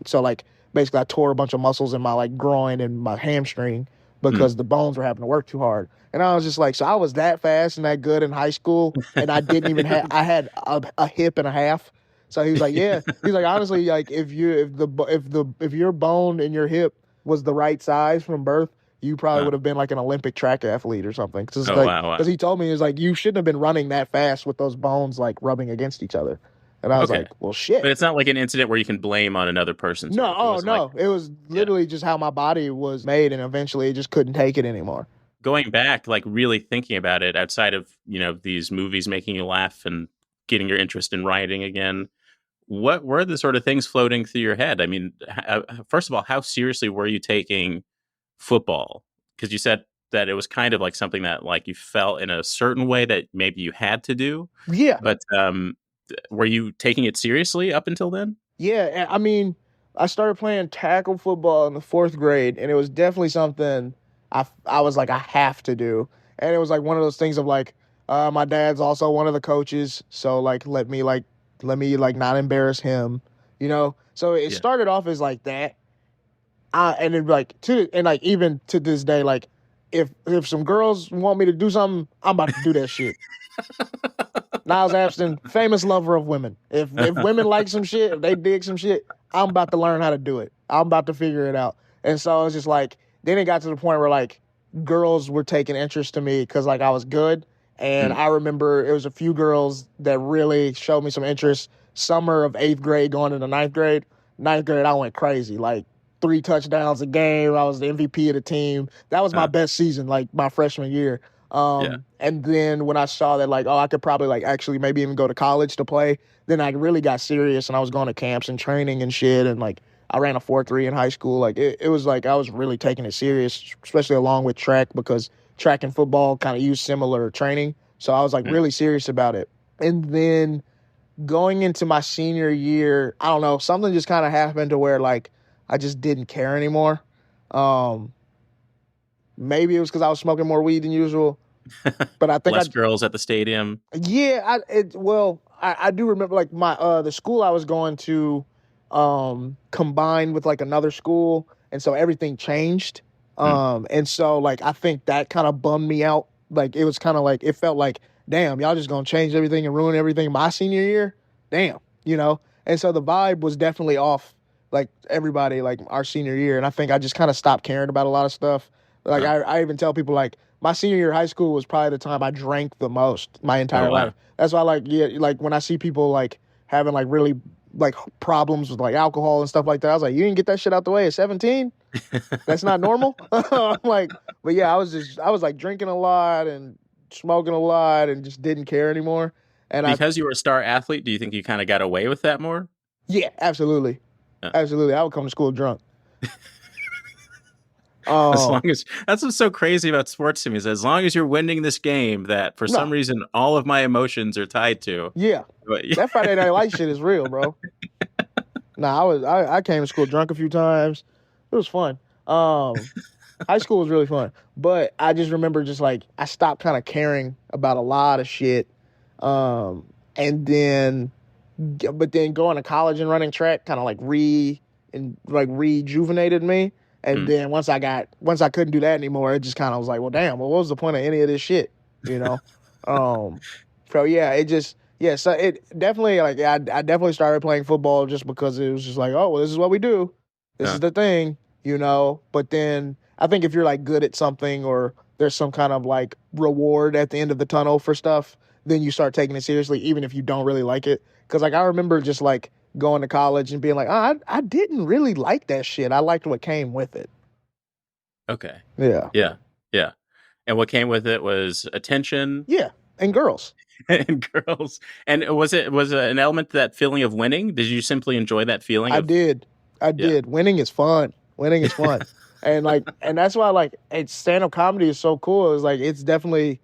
so like basically I tore a bunch of muscles in my like groin and my hamstring because the bones were having to work too hard. And I was just like, so I was that fast and that good in high school, and I didn't even I had a hip and a half. So he was like, yeah. He's like, honestly, like if your bone in your hip was the right size from birth, you probably would have been like an Olympic track athlete or something. Because he told me, he was like, you shouldn't have been running that fast with those bones like rubbing against each other. And I was like, well, shit. But it's not like an incident where you can blame on another person. No, it was literally just how my body was made, and eventually it just couldn't take it anymore. Going back, like really thinking about it outside of, these movies making you laugh and getting your interest in writing again, what were the sort of things floating through your head? I mean, first of all, how seriously were you taking football? Because you said that it was kind of like something that like you felt in a certain way that maybe you had to do. Yeah. But were you taking it seriously up until then? Yeah. I mean, I started playing tackle football in the 4th grade, and it was definitely something I was like, I have to do. And it was like one of those things of like, my dad's also one of the coaches. So like, let me not embarrass him, So it started off as like that. And then even to this day, like if some girls want me to do something, I'm about to do that shit. Niles Abston, famous lover of women. If women like some shit, if they dig some shit, I'm about to learn how to do it. I'm about to figure it out. And so it's just like, then it got to the point where like girls were taking interest to me because like I was good. And Mm. I remember it was a few girls that really showed me some interest. Summer of 8th grade going into 9th grade. 9th grade, I went crazy. Like 3 touchdowns a game. I was the MVP of the team. That was my best season, like my freshman year. And then when I saw that, like, oh, I could probably like actually maybe even go to college to play, then I really got serious and I was going to camps and training and shit. And like I ran a 4.3 in high school. Like it was like I was really taking it serious, especially along with track because track and football kind of use similar training. So I was like really serious about it. And then going into my senior year, I don't know, something just kind of happened to where like I just didn't care anymore. Maybe it was because I was smoking more weed than usual, but I think less girls at the stadium. Yeah, I do remember like my the school I was going to combined with like another school, and so everything changed. And so like I think that kind of bummed me out. Like it was kind of like it felt like, damn, y'all just gonna change everything and ruin everything my senior year. Damn, you know. And so the vibe was definitely off. Like everybody, like our senior year, and I think I just kind of stopped caring about a lot of stuff. Like I even tell people like my senior year of high school was probably the time I drank the most my entire life. That's why like like when I see people like having like really like problems with like alcohol and stuff like that, I was like, you didn't get that shit out the way at 17? That's not normal. I'm like, but yeah, I was like drinking a lot and smoking a lot and just didn't care anymore. And because you were a star athlete, do you think you kind of got away with that more? Yeah, absolutely. Absolutely. I would come to school drunk. As long as that's what's so crazy about sports to me is as long as you're winning this game that for some reason all of my emotions are tied to. Yeah. That Friday Night Lights shit is real, bro. I came to school drunk a few times. It was fun. High school was really fun. But I just remember just like I stopped kind of caring about a lot of shit. But then going to college and running track kind of like rejuvenated me. And then once I couldn't do that anymore, it just kind of was like, well, damn, what was the point of any of this shit, you know? So yeah, so it definitely like I definitely started playing football just because it was just like, oh, well, this is what we do, this is the thing, you know. But then I think if you're like good at something or there's some kind of like reward at the end of the tunnel for stuff, then you start taking it seriously, even if you don't really like it. Because like I remember just like going to college and being like, oh, I didn't really like that shit. I liked what came with it. Okay. Yeah. And what came with it was attention. Yeah, and girls. And girls. And was it an element to that feeling of winning? Did you simply enjoy that feeling? I did. Winning is fun. And that's why like stand-up comedy is so cool. It's like it's definitely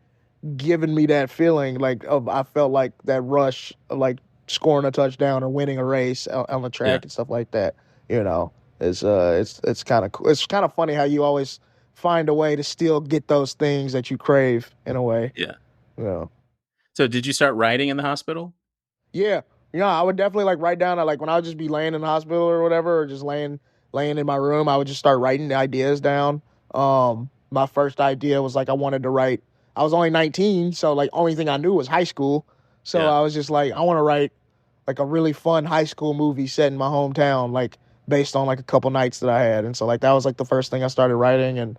given me that feeling like I felt like that rush of like scoring a touchdown or winning a race on the track and stuff like that. You know, it's kind of cool. It's kind of funny how you always find a way to still get those things that you crave in a way. Yeah. You know. So did you start writing in the hospital? Yeah. I would definitely like write down like when I would just be laying in the hospital or whatever, or just laying in my room, I would just start writing the ideas down. My first idea was like I wanted to write. I was only 19, so like only thing I knew was high school. So I was just like, I want to write like a really fun high school movie set in my hometown, like based on like a couple nights that I had. And so like that was like the first thing I started writing, and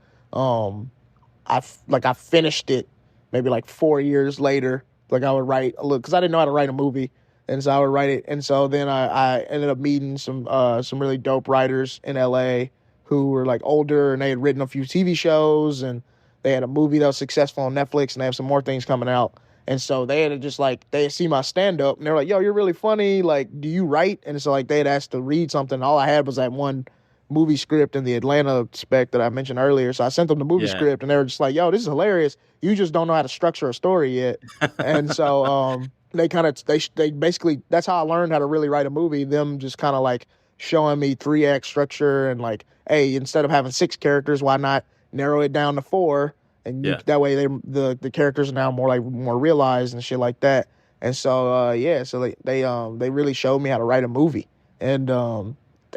I finished it maybe like 4 years later. Like I would write a little because I didn't know how to write a movie, and so I would write it. And so then I ended up meeting some really dope writers in LA who were like older, and they had written a few TV shows, and they had a movie that was successful on Netflix, and they have some more things coming out. And so they had just like, they had seen my stand up and they were like, yo, you're really funny. Like, do you write? And so like they had asked to read something. All I had was that one movie script in the Atlanta spec that I mentioned earlier. So I sent them the movie script and they were just like, yo, this is hilarious. You just don't know how to structure a story yet. And so they basically, that's how I learned how to really write a movie. Them just kind of like showing me 3 act structure and like, hey, instead of having 6 characters, why not narrow it down to 4? And that way the characters are now more realized and shit like that. And so so they really showed me how to write a movie. And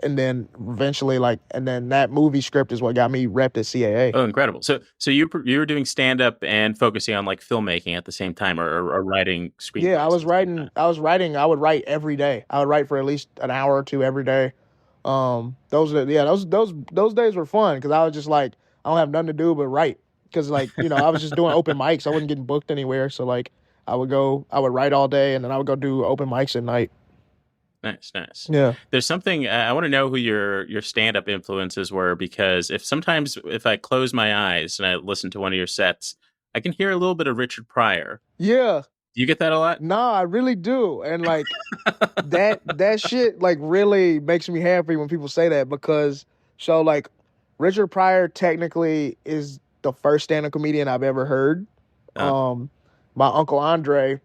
then eventually and then that movie script is what got me repped at CAA. Oh, incredible. So you were doing stand up and focusing on like filmmaking at the same time, or writing screenplays. Yeah, I would write every day. I would write for at least an hour or two every day. Those days were fun because I was just like, I don't have nothing to do but write. Because like, I was just doing open mics. I wasn't getting booked anywhere. So like, I would write all day, and then I would go do open mics at night. Nice, nice. Yeah. There's something I want to know who your stand-up influences were, because if I close my eyes and I listen to one of your sets, I can hear a little bit of Richard Pryor. Yeah. Do you get that a lot? Nah, I really do. And like that shit like really makes me happy when people say that, because so like Richard Pryor technically is the first stand-up comedian I've ever heard. My Uncle Andre,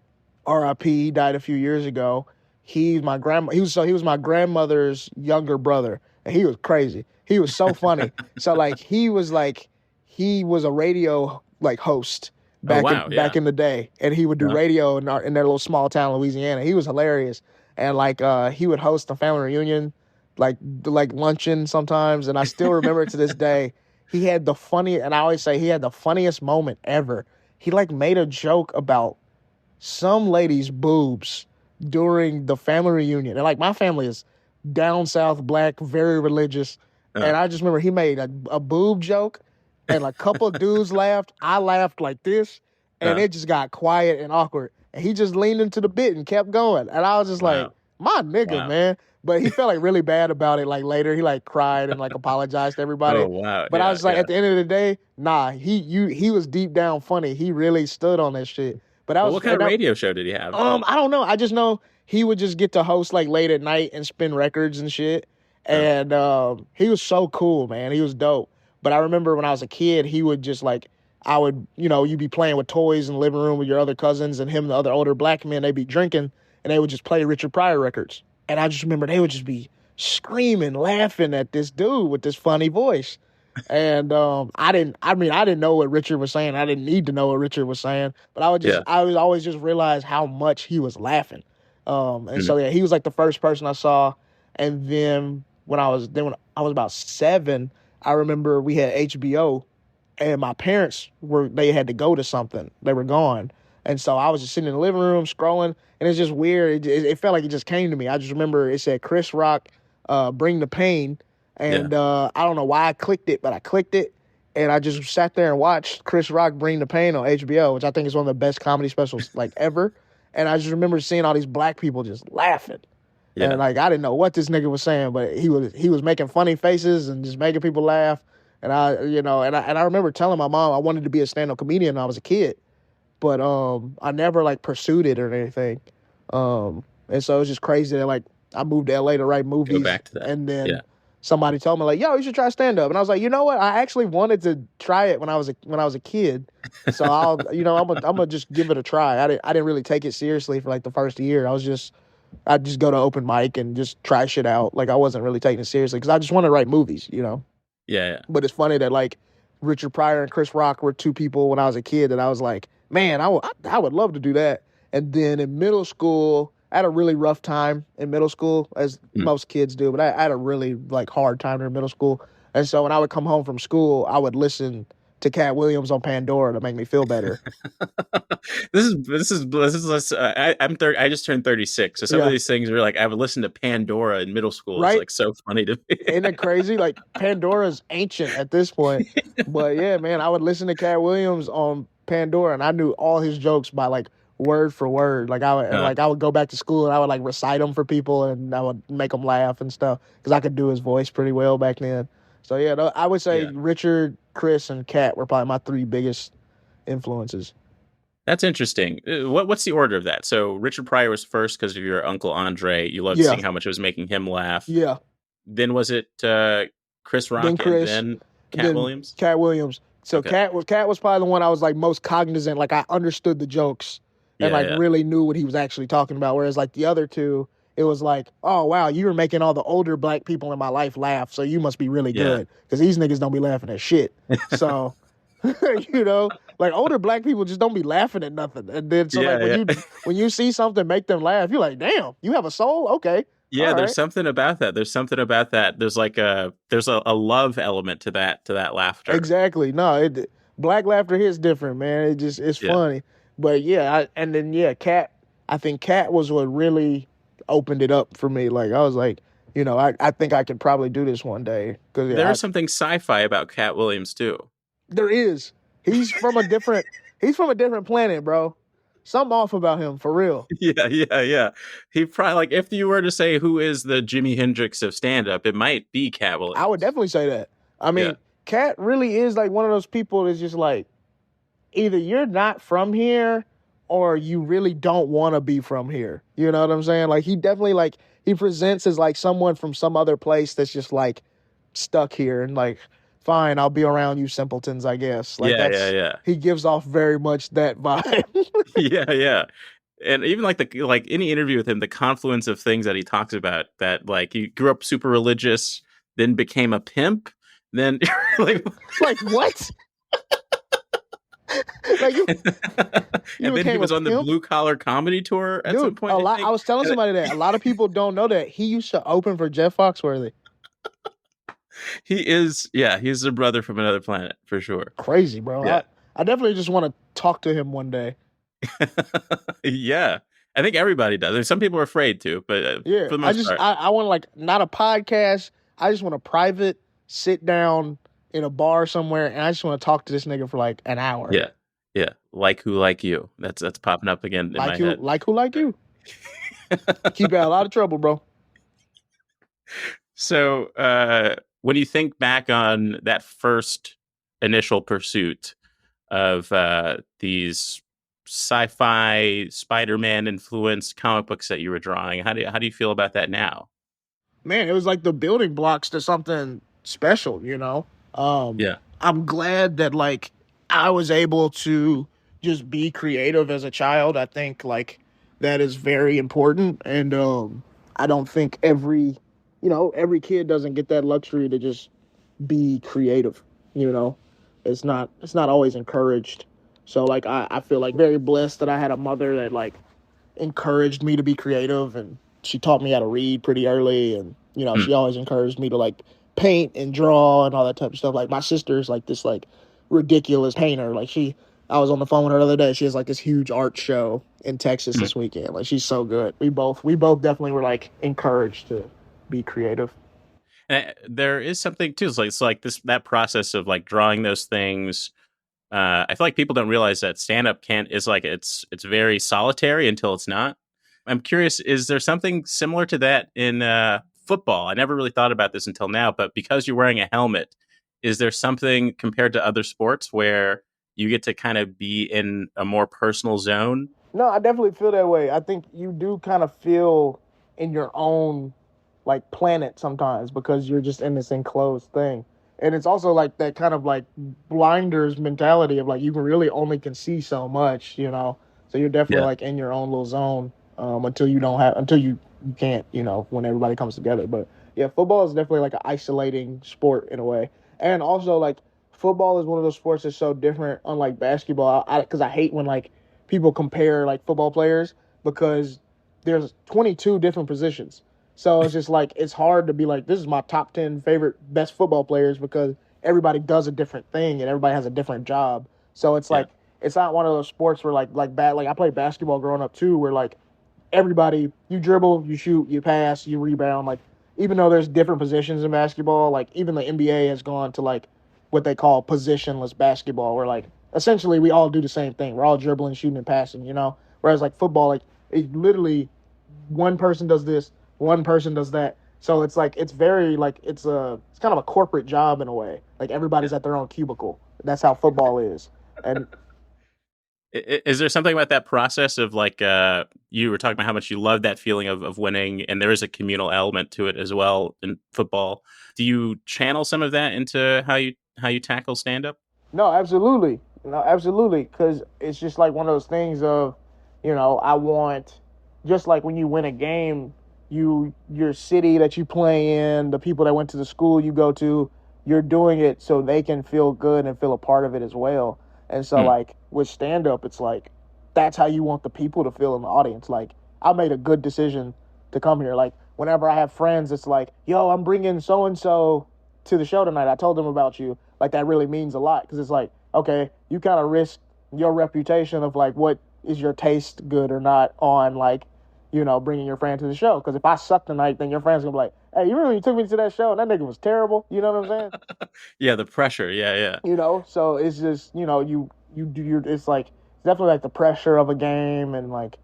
R.I.P., he died a few years ago. He was my grandmother's younger brother, and he was crazy. He was so funny. So like he was a radio like host back in the day, and he would do radio in their little small town Louisiana. He was hilarious, and like he would host a family reunion, like luncheon sometimes, and I still remember it to this day. He had and I always say he had the funniest moment ever. He like made a joke about some lady's boobs during the family reunion. And like my family is down south black, very religious. And I just remember he made a boob joke, and a couple of dudes laughed. I laughed like this, and it just got quiet and awkward. And he just leaned into the bit and kept going. And I was just like, my nigga, man. But he felt like really bad about it. Like later, he like cried and like apologized to everybody. Oh wow! But I was like, at the end of the day, nah, he was deep down funny. He really stood on that shit. But what kind of radio show did he have? I don't know. I just know he would just get to host like late at night and spin records and shit. And he was so cool, man. He was dope. But I remember when I was a kid, he would just like, you'd be playing with toys in the living room with your other cousins, and him and the other older black men, they'd be drinking, and they would just play Richard Pryor records. And I just remember they would just be screaming, laughing at this dude with this funny voice. And I didn't know what Richard was saying. I didn't need to know what Richard was saying, but I would always just realize how much he was laughing. So yeah, he was like the first person I saw. And then when I was about 7, I remember we had HBO, and my parents they had to go to something. They were gone. And so I was just sitting in the living room scrolling, and it's just weird. It felt like it just came to me. I just remember it said Chris Rock, Bring the Pain. And I don't know why I clicked it, but I clicked it, and I just sat there and watched Chris Rock Bring the Pain on HBO, which I think is one of the best comedy specials like ever. And I just remember seeing all these black people just laughing. Yeah. And like I didn't know what this nigga was saying, but he was making funny faces and just making people laugh. And I remember telling my mom I wanted to be a stand-up comedian when I was a kid, but I never like pursued it or anything. And so it was just crazy that like I moved to LA to write movies. Go back to that. And then somebody told me like, "Yo, you should try stand-up." And I was like, you know what? I actually wanted to try it when I was a kid. So I'm gonna just give it a try. I didn't really take it seriously for like the first year. I'd just go to open mic and just try shit out. Like I wasn't really taking it seriously because I just wanted to write movies, Yeah. But it's funny that like Richard Pryor and Chris Rock were two people when I was a kid that I was like, man, I would love to do that. And then in middle school, I had a really rough time in middle school, as most kids do, but I had a really like hard time in middle school. And so when I would come home from school, I would listen to Cat Williams on Pandora to make me feel better. This is I'm 30. I just turned 36. So some of these things are like I would listen to Pandora in middle school. Right? It's like so funny to me. Isn't it crazy? Like Pandora's ancient at this point. But yeah, man, I would listen to Cat Williams on Pandora, and I knew all his jokes by like word for word. Like I would go back to school and I would like recite them for people, and I would make them laugh and stuff because I could do his voice pretty well back then. So yeah, I would say Richard, Chris, and Kat were probably my 3 biggest influences. That's interesting. What's the order of that? So Richard Pryor was first because of your Uncle Andre. You loved seeing how much it was making him laugh. Yeah. Then was it Chris Rock and then Cat Williams? Cat Williams. So Cat was probably the one I was like most cognizant. Like I understood the jokes and really knew what he was actually talking about. Whereas like the other 2, it was like, oh, wow, you were making all the older black people in my life laugh, so you must be really good. Because these niggas don't be laughing at shit. So, like older black people just don't be laughing at nothing. And then when you see something make them laugh, you're like, damn, you have a soul? Okay. Yeah, there's something about that. There's like a love element to that laughter. Exactly. No, black laughter hits different, man. It's funny. But Cat, I think Cat was what really opened it up for me. Like I was like, I think I could probably do this one day. Because There's something sci-fi about Cat Williams too. There is. He's from a different planet, bro. Something off about him, for real. Yeah. He probably, like, if you were to say who is the Jimi Hendrix of stand-up, it might be Cat Williams. I would definitely say that. I mean, Cat really is like one of those people that's just like, either you're not from here or you really don't want to be from here. You know what I'm saying? Like, he definitely, like, he presents as like someone from some other place that's just like stuck here and like, fine, I'll be around you simpletons, I guess. Like, yeah. He gives off very much that vibe. Yeah. And even like any interview with him, the confluence of things that he talks about, that like he grew up super religious, then became a pimp, then like what? Like and then he was on the Blue Collar Comedy Tour at some point. I was telling somebody that a lot of people don't know that he used to open for Jeff Foxworthy. He's a brother from another planet for sure. Crazy, bro. Yeah. I definitely just want to talk to him one day. Yeah, I think everybody does. I mean, some people are afraid to, but for the most part. I want, like, not a podcast. I just want a private sit down in a bar somewhere, and I just want to talk to this nigga for like an hour. Yeah. Like who, like you. That's popping up again in my head. Like who, like you. Keep out a lot of trouble, bro. So, when you think back on that first initial pursuit of these sci-fi Spider-Man influenced comic books that you were drawing, how do you feel about that now? Man, it was like the building blocks to something special, you know? I'm glad that, like, I was able to just be creative as a child. I think, like, that is very important. And I don't think every kid doesn't get that luxury to just be creative, you know? It's not always encouraged. So, like, I feel, like, very blessed that I had a mother that, like, encouraged me to be creative, and she taught me how to read pretty early, and, you know, she always encouraged me to, like, paint and draw and all that type of stuff. Like, my sister's, like, this, like, ridiculous painter. Like, I was on the phone with her the other day. She has, like, this huge art show in Texas this weekend. Like, she's so good. We both definitely were, like, encouraged to be creative. And there is something too. It's like that process of, like, drawing those things. I feel like people don't realize that stand-up it's very solitary until it's not. I'm curious, is there something similar to that in football? I never really thought about this until now, but because you're wearing a helmet, is there something compared to other sports where you get to kind of be in a more personal zone? No, I definitely feel that way. I think you do kind of feel in your own, like, planet sometimes because you're just in this enclosed thing. And it's also like that kind of like blinders mentality of like you can see so much, you know. So you're definitely like in your own little zone until you can't, you know, when everybody comes together. But yeah, football is definitely like an isolating sport in a way. And also, like, football is one of those sports that's so different, unlike basketball. Because I hate when, like, people compare, like, football players because there's 22 different positions. So it's just like, it's hard to be like, this is my top 10 favorite best football players because everybody does a different thing and everybody has a different job. So it's like, it's not one of those sports where like I played basketball growing up too, where like everybody, you dribble, you shoot, you pass, you rebound. Like, even though there's different positions in basketball, like even the NBA has gone to like what they call positionless basketball, where like essentially we all do the same thing. We're all dribbling, shooting, and passing, you know? Whereas like football, like it literally one person does this, one person does that. So it's like, it's very like, it's kind of a corporate job in a way. Like everybody's at their own cubicle. That's how football is. And is there something about that process of like, you were talking about how much you love that feeling of winning, and there is a communal element to it as well in football. Do you channel some of that into how you tackle stand-up? No, absolutely. Because it's just like one of those things of, you know, I want, just like when you win a game, your city that you play in, the people that went to the school you go to, you're doing it so they can feel good and feel a part of it as well. And so like with stand-up, it's like, that's how you want the people to feel in the audience. Like, I made a good decision to come here. Like, whenever I have friends, it's like, yo, I'm bringing so-and-so to the show tonight. I told them about you. Like, that really means a lot. Because it's like, okay, you kind of risk your reputation of like, what is your taste good or not on like bringing your friend to the show. Because if I suck tonight, then your friend's gonna be like, "Hey, you remember when you took me to that show and that nigga was terrible?" You know what I'm saying? Yeah, the pressure. Yeah, yeah. So it's just you do your it's like it's definitely like the pressure of a game and like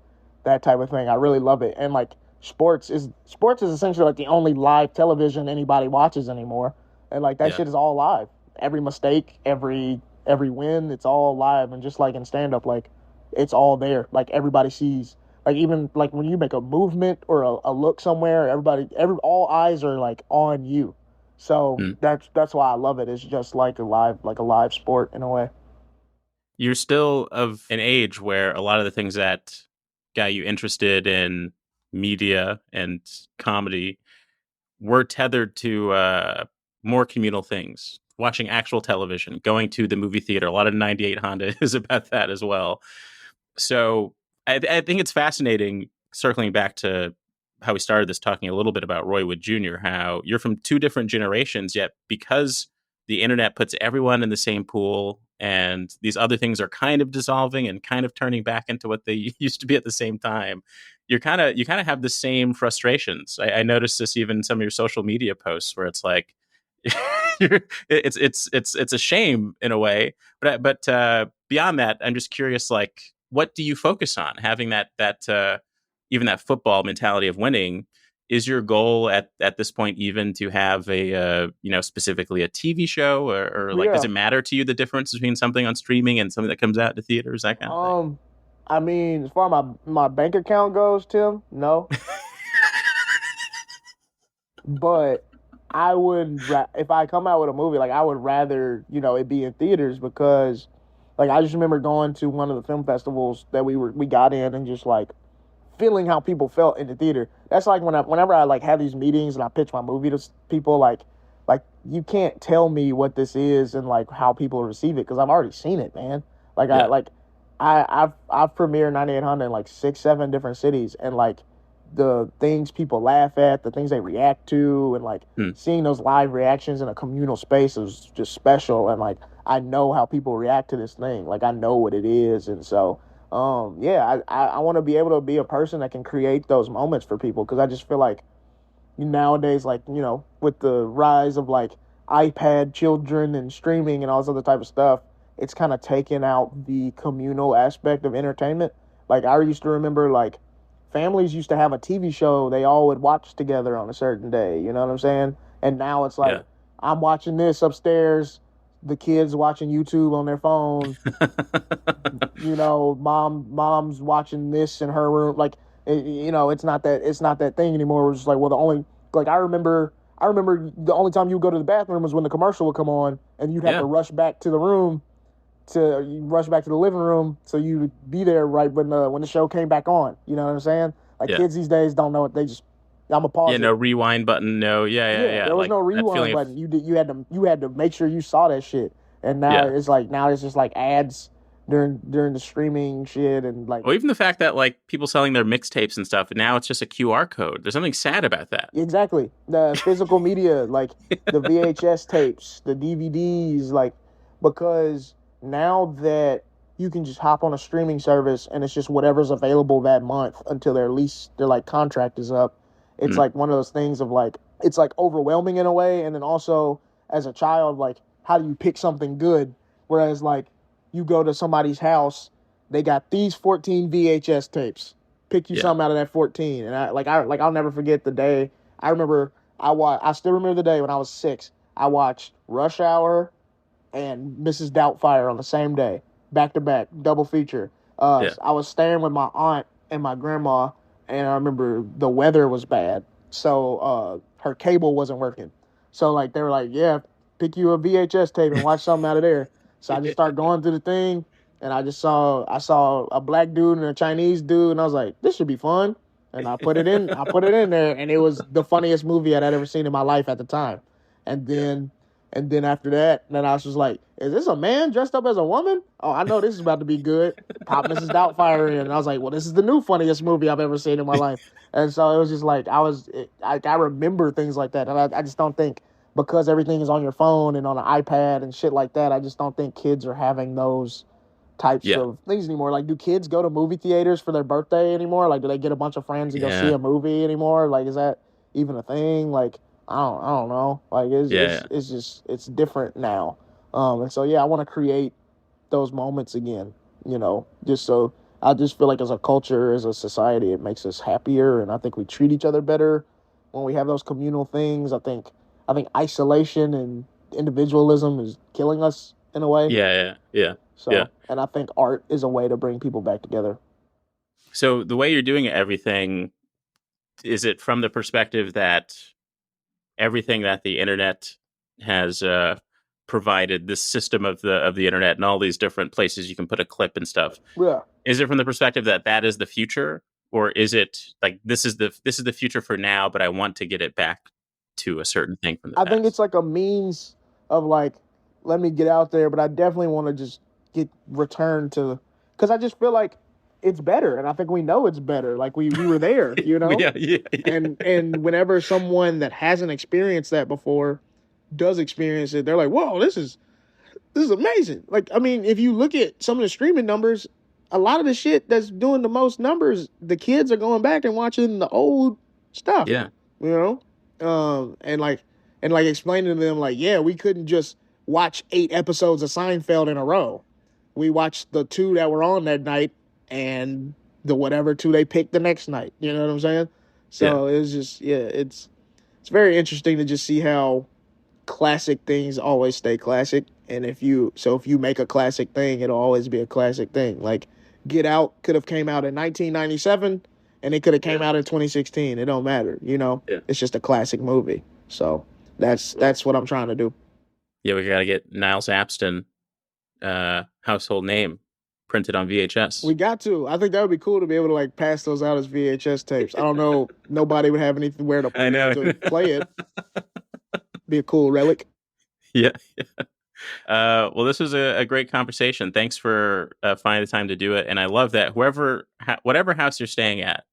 that type of thing. I really love it. And like sports is essentially like the only live television anybody watches anymore. And like that Yeah. shit is all live. Every mistake, every win, it's all live. And just like in stand up, like it's all there. Like everybody sees. Like even like when you make a movement or a look somewhere, all eyes are like on you. So Mm. that's why I love it. It's just like a live sport in a way. You're still of an age where a lot of the things that got you interested in media and comedy were tethered to more communal things. Watching actual television, going to the movie theater. A lot of 98 Honda is about that as well. So I think it's fascinating, circling back to how we started this, talking a little bit about Roy Wood Jr., how you're from two different generations, yet because the internet puts everyone in the same pool and these other things are kind of dissolving and kind of turning back into what they used to be at the same time, you kind of have the same frustrations. I noticed this even in some of your social media posts where it's like it's a shame in a way, but beyond that, I'm just curious, like, what do you focus on? Having that even that football mentality of winning, is your goal at this point even to have a specifically a TV show, or like, does Yeah. it matter to you the difference between something on streaming and something that comes out to theaters, that kind of thing? I mean, as far as my bank account goes, Tim, no. But if I come out with a movie, like I would rather, it be in theaters because like I just remember going to one of the film festivals that we got in and just like feeling how people felt in the theater. That's like whenever I like have these meetings and I pitch my movie to people, like you can't tell me what this is and like how people receive it because I've already seen it, man. Like Yeah. I've premiered 9800 in like 6-7 different cities, and like the things people laugh at, the things they react to, and like Hmm. seeing those live reactions in a communal space is just special. And like I know how people react to this thing, like I know what it is, and so yeah, I want to be able to be a person that can create those moments for people because I just feel like nowadays, like, with the rise of like iPad children and streaming and all this other type of stuff, it's kind of taken out the communal aspect of entertainment. Like I used to remember like families used to have a TV show they all would watch together on a certain day, you know what I'm saying? And now it's like Yeah. I'm watching this upstairs, the kids watching YouTube on their phone, mom's watching this in her room. Like, it's not that thing anymore. It's just like, well, the only, like, I remember the only time you would go to the bathroom was when the commercial would come on and you'd have Yeah. to rush back to the room rush back to the living room so you'd be there right when the show came back on. You know what I'm saying? Like Yeah. kids these days don't know it. They just, I'm a pause. Yeah, no rewind button, no. Yeah. There was Like no that feeling rewind of, button. You had to make sure you saw that shit. And now it's just like ads during the streaming shit and like or even the fact that like people selling their mixtapes and stuff, and now it's just a QR code. There's something sad about that. exactly the physical media, like the VHS tapes, the DVDs, like because now that you can just hop on a streaming service and it's just whatever's available that month until their like contract is up. It's like one of those things of like it's like overwhelming in a way, and then also as a child, like how do you pick something good? Whereas like you go to somebody's house, they got these 14 VHS tapes. Pick you something out of that 14, and I'll never forget the day. I still remember the day when I was 6. I watched Rush Hour and Mrs. Doubtfire on the same day, back to back, double feature. I was staying with my aunt and my grandma, and I remember the weather was bad, so her cable wasn't working. So like they were like, "Yeah, pick you a VHS tape and watch something out of there." So I just started going through the thing, and I saw a black dude and a Chinese dude, and I was like, "This should be fun." And I put it in there, and it was the funniest movie I'd ever seen in my life at the time. And then after that, then I was just like, is this a man dressed up as a woman? Oh, I know this is about to be good. Pop Mrs. Doubtfire in. And I was like, well, this is the new funniest movie I've ever seen in my life. And so it was just like, I remember things like that. And I just don't think, because everything is on your phone and on an iPad and shit like that, I just don't think kids are having those types of things anymore. Like, do kids go to movie theaters for their birthday anymore? Like, do they get a bunch of friends to go see a movie anymore? Like, is that even a thing? Like, I don't know. Like, it's just, it's different now. And so, I want to create those moments again, just so I just feel like as a culture, as a society, it makes us happier. And I think we treat each other better when we have those communal things. I think isolation and individualism is killing us in a way. Yeah. So, and I think art is a way to bring people back together. So the way you're doing everything, is it from the perspective that everything that the internet has provided, this system of the internet and all these different places you can put a clip and stuff? Yeah. Is it from the perspective that is the future, or is it like this is the future for now, but I want to get it back to a certain thing from the past? I think it's like a means of like, let me get out there, but I definitely want to just get returned to, because I just feel like it's better, and I think we know it's better. Like we were there, yeah. And whenever someone that hasn't experienced that before does experience it, they're like, whoa, this is amazing. Like, I mean, if you look at some of the streaming numbers, a lot of the shit that's doing the most numbers, the kids are going back and watching the old stuff. Yeah. And like explaining to them, like, yeah, we couldn't just watch 8 episodes of Seinfeld in a row. We watched the 2 that were on that night and the whatever 2 they picked the next night. You know what I'm saying? So it was just, it's very interesting to just see how classic things always stay classic. And if you make a classic thing, it'll always be a classic thing. Like Get Out could have came out in 1997 and it could have came out in 2016. It don't matter, It's just a classic movie. So that's what I'm trying to do. Yeah, we got to get Niles Abston household name printed on VHS. We got to. I think that would be cool to be able to like pass those out as VHS tapes. I don't know. Nobody would have anywhere to play it. Be a cool relic. Yeah. Well, this was a great conversation. Thanks for finding the time to do it. And I love that whatever house you're staying at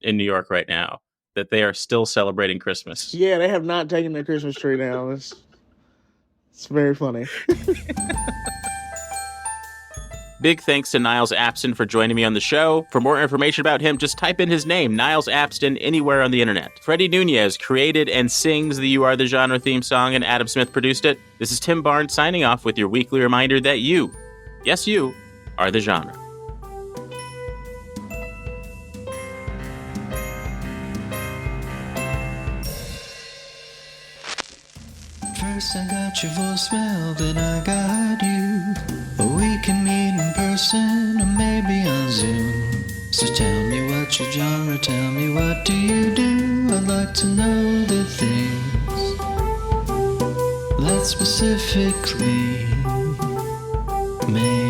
in New York right now, that they are still celebrating Christmas. Yeah, they have not taken their Christmas tree down. It's very funny. Big thanks to Niles Abston for joining me on the show. For more information about him, just type in his name, Niles Abston, anywhere on the internet. Freddie Nunez created and sings the You Are the Genre theme song, and Adam Smith produced it. This is Tim Barnes signing off with your weekly reminder that you, yes you, are the genre. First I got your voicemail, then I got you. We can meet in person or maybe on Zoom. So tell me what's your genre, tell me what do you do. I'd like to know the things that specifically make